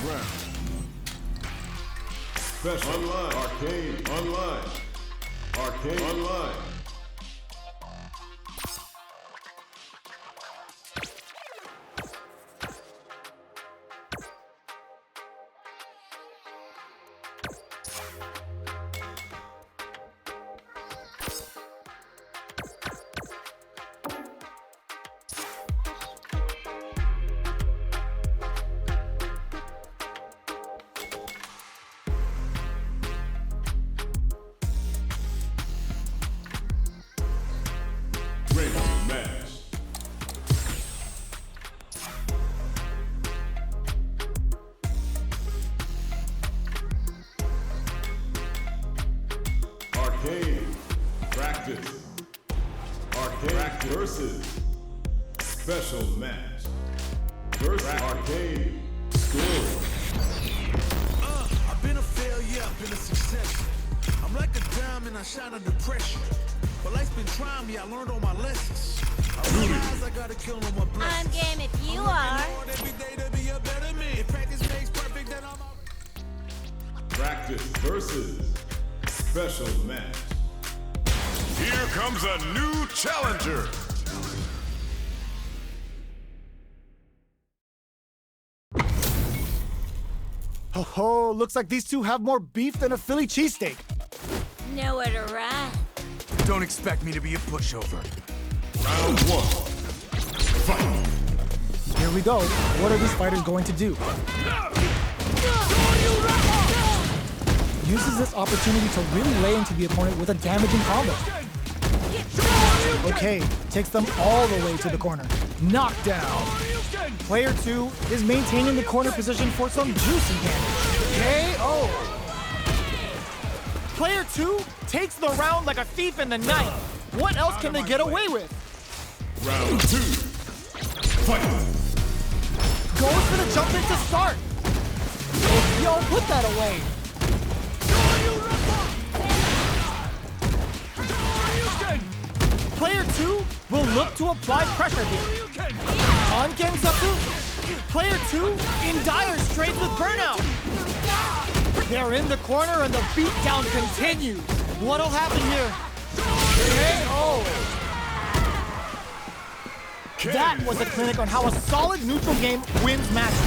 round. Special online. Arcade online. Arcade online. Ready to match. Arcade. Practice. Arcade. Practice. Versus. Special match. Versus. Arcade. Score. I've been a failure, I've been a success. I'm like a diamond, I shine under pressure. But life's been trying me, I learned all my lessons. I realize I gotta kill all my blessings. I'm game if you are. Every day to be a better man. If practice makes perfect, then I'm out. Practice versus special match. Here comes a new challenger. Oh, looks like these two have more beef than a Philly cheesesteak. Nowhere to run. Don't expect me to be a pushover. Round one. Fight. Here we go. What are these fighters going to do? Uses this opportunity to really lay into the opponent with a damaging combo. Okay, takes them all the way to the corner. Knockdown. Player 2 is maintaining the corner position for some juicy damage. KO. Player 2 takes the round like a thief in the night. What else can they get away with? Round two. Fight. Goes for the jump in to start. Yo, put that away. Player 2 will look to apply pressure here. On Gensatsu, player 2 in dire straits with burnout. They're in the corner and the beatdown continues. What'll happen here? KO! That was a clinic on how a solid neutral game wins matches.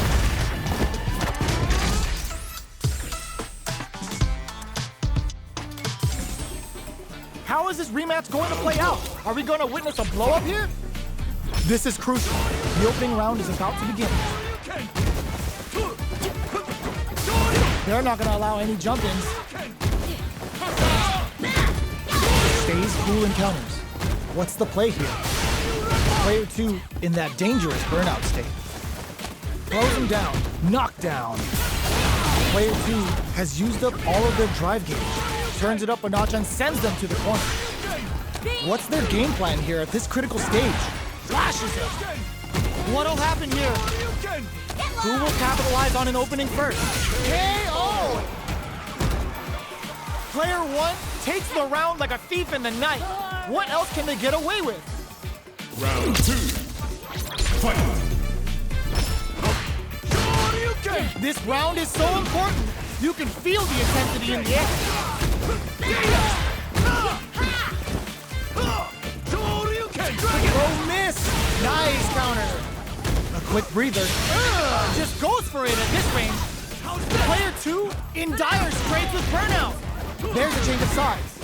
How is this rematch going to play out? Are we going to witness a blow-up here? This is crucial. The opening round is about to begin. They're not going to allow any jump-ins. Stays cool and counters. What's the play here? Player 2 in that dangerous burnout state. Throws him down. Knockdown. Player 2 has used up all of their drive gauge. Turns it up a notch and sends them to the corner. What's their game plan here at this critical stage? Flashes him. What'll happen here? Who will capitalize on an opening first? KO! Player 1 takes the round like a thief in the night. What else can they get away with? Round two. Fight. This round is so important. You can feel the intensity in the air. Oh, miss! Nice counter. A quick breather. Just goes for it at this range. Player 2 in dire straits with burnout. There's a change of sides.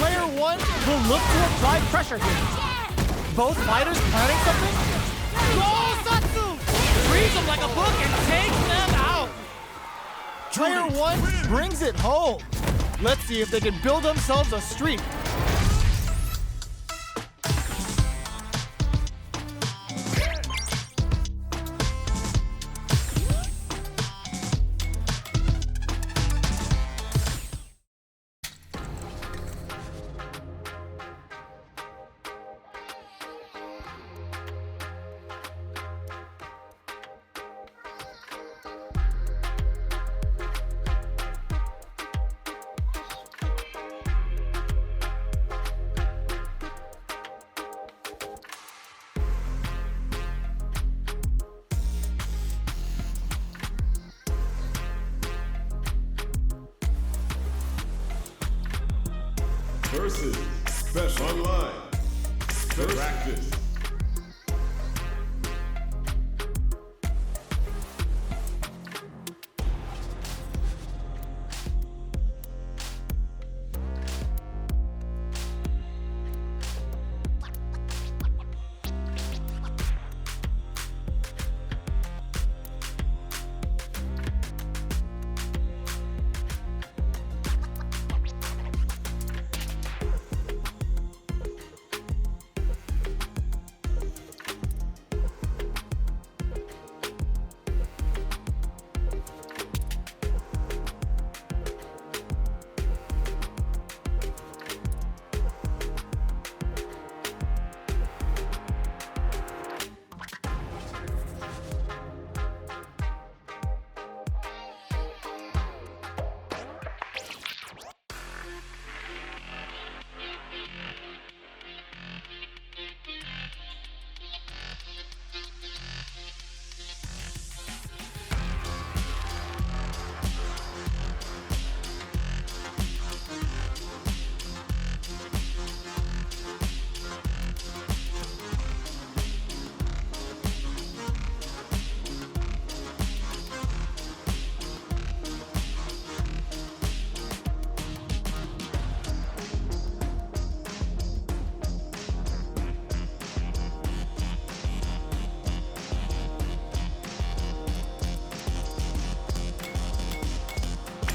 Player 1 will look to apply pressure here. Both fighters planning something? Go-Satsu! Reads them like a book and takes them out. Player 1 brings it home. Let's see if they can build themselves a streak. versus Special Online. Practice.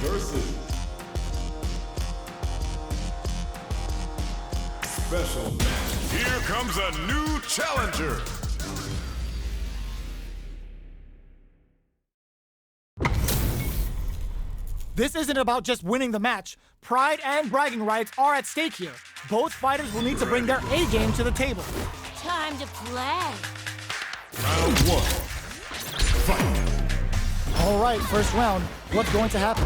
Versus Special Match. Here comes a new challenger. This isn't about just winning the match. Pride and bragging rights are at stake here. Both fighters will need to bring their A game to the table. Time to play. Round 1. Fight. All right, first round. What's going to happen?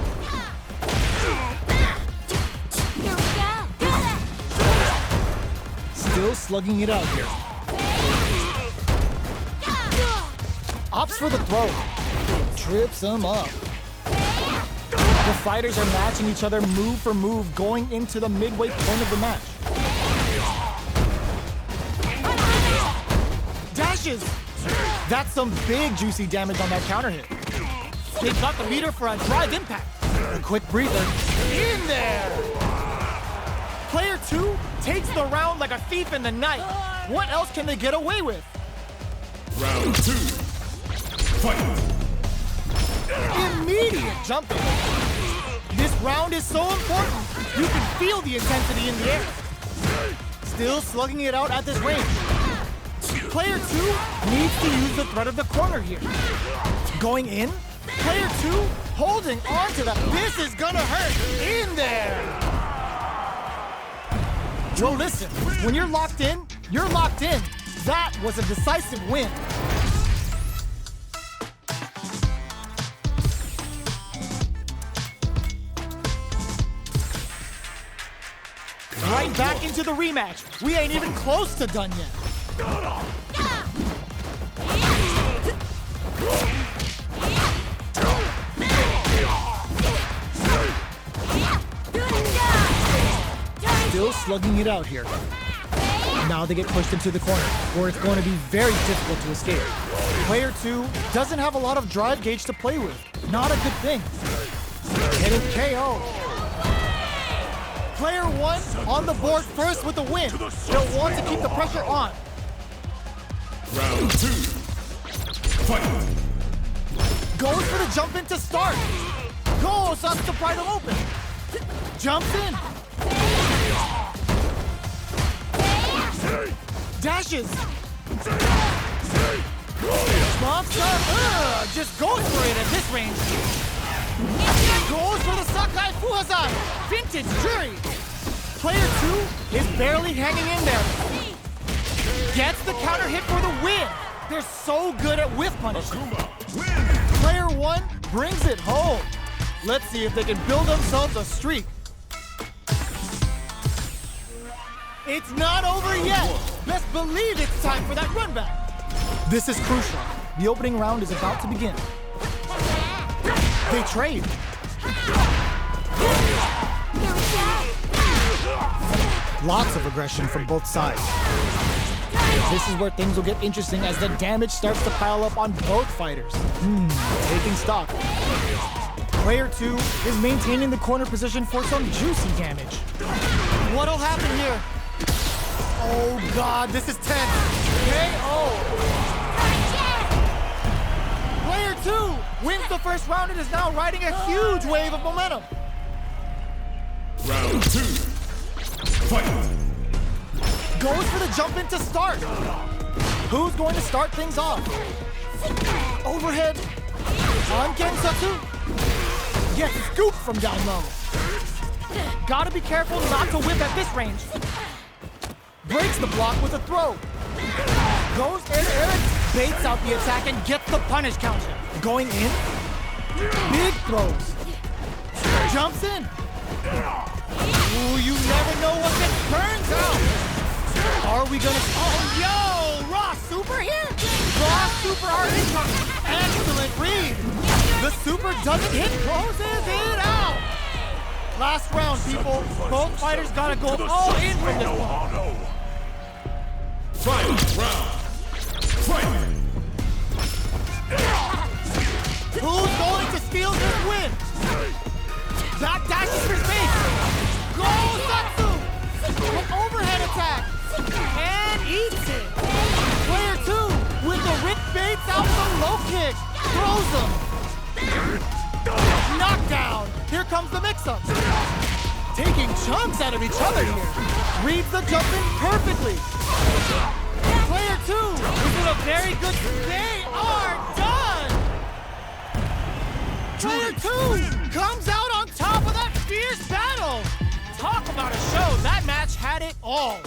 Here we go. Still slugging it out here. Opts for the throw. Trips him up. The fighters are matching each other move for move going into the midway point of the match. Dashes! That's some big juicy damage on that counter hit. They got the meter for a drive impact. A quick breather. In there! Player 2 takes the round like a thief in the night. What else can they get away with? Round 2. Fight. Immediate jumping. This round is so important. You can feel the intensity in the air. Still slugging it out at this range. Player 2 needs to use the threat of the corner here. Going in. Player 2 holding on to that. This is gonna hurt. In there. Well, listen. When you're locked in, you're locked in. That was a decisive win. Right back into the rematch. We ain't even close to done yet. Still slugging it out here. Now they get pushed into the corner, where it's going to be very difficult to escape. Player 2 doesn't have a lot of drive gauge to play with. Not a good thing. Getting KO. Player 1 on the board first with the win. They'll want to keep the pressure on. Round 2. Fight. Goes for the jump in to start. Goes up to pry them open. Jumps in. Dashes. Bumps up. Just goes for it at this range. Goes for the Sakai Fuhazan. Vintage Jury. Player 2 is barely hanging in there. Gets the counter hit for the win. They're so good at whiff punishing. Player 1 brings it home. Let's see if they can build themselves a streak. It's not over yet. Best believe it's time for that run back. This is crucial. The opening round is about to begin. They trade. Here we go. Lots of aggression from both sides. This is where things will get interesting as the damage starts to pile up on both fighters. Taking stock. Player 2 is maintaining the corner position for some juicy damage. What'll happen here? Oh God, this is tense. KO! Player 2 wins the first round and is now riding a huge wave of momentum. Round 2. Fight. Goes for the jump in to start. Who's going to start things off? Overhead on Kensatsu. Gets scooped from down low. Gotta be careful not to whip at this range. Breaks the block with a throw. Goes air, baits out the attack and gets the punish counter. Going in. Big throws. Jumps in. Ooh, you never know what this turns out. Are we gonna... Oh, yo! Raw super here! Raw super are incoming! Excellent read! The super doesn't hit, closes it out! Last round, people. Both fighters gotta go all in from this one. Final round. Fight. Who's going to steal this win? Back dashes for space! Go Satsu! An overhead attack! And eats it! Player 2 with the rip baits out the low kick! Throws them! Knockdown! Here comes the mix-up! Taking chunks out of each other here! Reads the jump in perfectly! Player 2 is in a very good... They are done! Player 2 comes out on top of that fierce battle! Talk about a show! That match had it all!